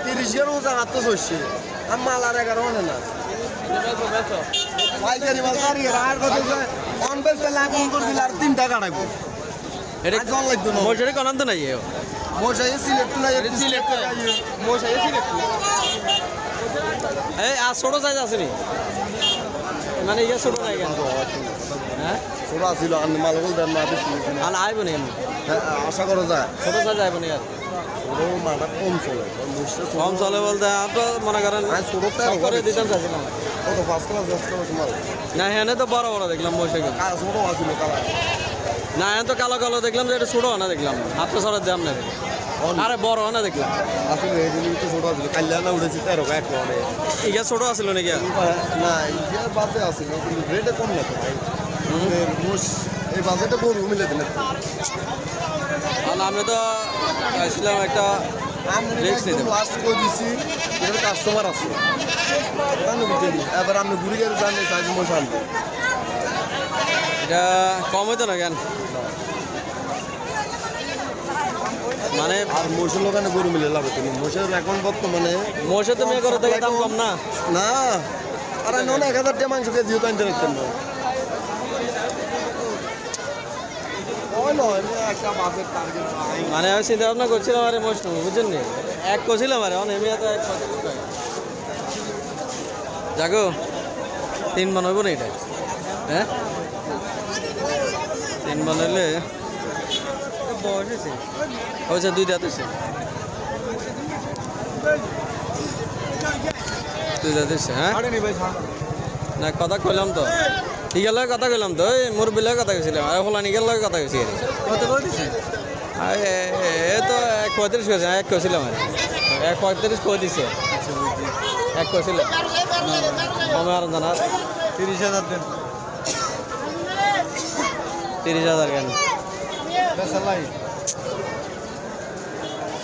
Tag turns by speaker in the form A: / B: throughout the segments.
A: 30 জায়গা তো চলছে আর মাল আর 11 আনে না পাইকারি মাল সারি আর কত অন বেসতে লাখ অন করে দিলে আর 3 টাকা রাখবো
B: এটা
A: জল লাগতো না
B: মশারি কোন তো নাই
A: মশাই সিলেক্ট না সিলেক্ট মশাই সিলেক্ট
B: এই আর ছোট সাইজ আছে নি মানে ইয়া ছোট নাই কেন হ্যাঁ
A: ছোট ছিল আমি মাল বল দেন না বেশি
B: আর আইব নি এমনি
A: আশা করা যায়
B: ছোট সাইজ আইব নি আর
A: ওর মালটা কম চলে
B: কম চলে বলতে আপনি মনে করেন
A: ছোটটা
B: করে দিতাম চাইছিলাম
A: কত 5 ক্লাস 10 ক্লাস মাল
B: না হ্যাঁ তো বড় বড় দেখলাম মশারি
A: ছোট আছিল কালা
B: না এখন তো কালো কালো দেখলাম যে এটা ছোট না দেখলাম হাতে সরার দাম না আরে বড় না দেখলাম
A: আসলে এগুলি তো ছোট আছিল কাল্যাণা উঠেছে 13 এক করে
B: ইয়া ছোট আছিল নাকি
A: না ইয়ার বাজে আছিল কিন্তু রেটে কম না তো ভাই মোষ এই বাজেটে বড় মিলে দিলে
B: আর আমি তো চাইছিলাম একটা রিক্স নিতে
A: লাস্ট করে দিছি এর কাস্টমার আছে জানো বুঝলি এবার আমি ঘুরে গেলে জানি সাইজ মোষ আনবো
B: এটা কম হইতো না কেন মানে
A: আর মোষের লোকানে গরু মিলে লাভ তুমি মোষের এখন বর্তমানে
B: মোষে তুমি করে দেখে দাম কম না
A: না আর আমি 1000 টাকা মাংস কেজি তো আনতে রাখতেন না
B: মানে আমি চিন্তা ভাবনা করছিলাম আরে মোষ নেবো বুঝছেন নি এক করছিলাম আরে এমনি তো এক জাগো 3 মন হইব না এটা হ্যাঁ 3 মন হইলে হয়েছে 2 দাঁত হয়েছে 2 দাঁত হয়েছে হ্যাঁ না কথা কইলাম তো ঠিক আছে কথা কইলাম তো ওই মুরবির লগে কথা কইছিলাম আর ফলানি গেল লগে কথা কইছি
A: কত করে দিছে
B: এ তো 135 কইছে 1 কইছিলাম আর 135 কই দিছে 1 কইছিলাম কমে আর জানা
A: 30000 দেন
B: 30000 কেন
A: বেসালাই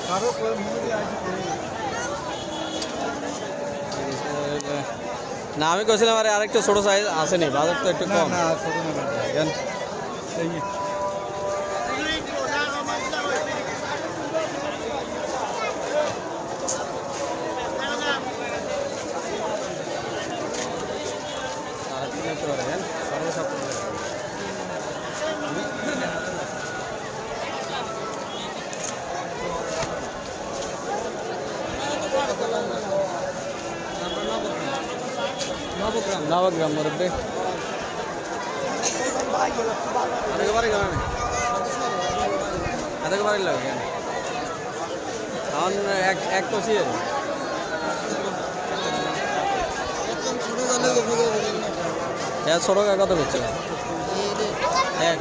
A: কারো
B: না আমি কইছিলাম আরে আরেকটু ছোট সাইজ আছে নি বাজার তো একটু কম
A: না ছোট না কেন এই
B: নবগ্রাম মুরব্বী আরেক বারে গেল না আরেক বারে লাগে এখন এক কষি ছোট কত করছে এক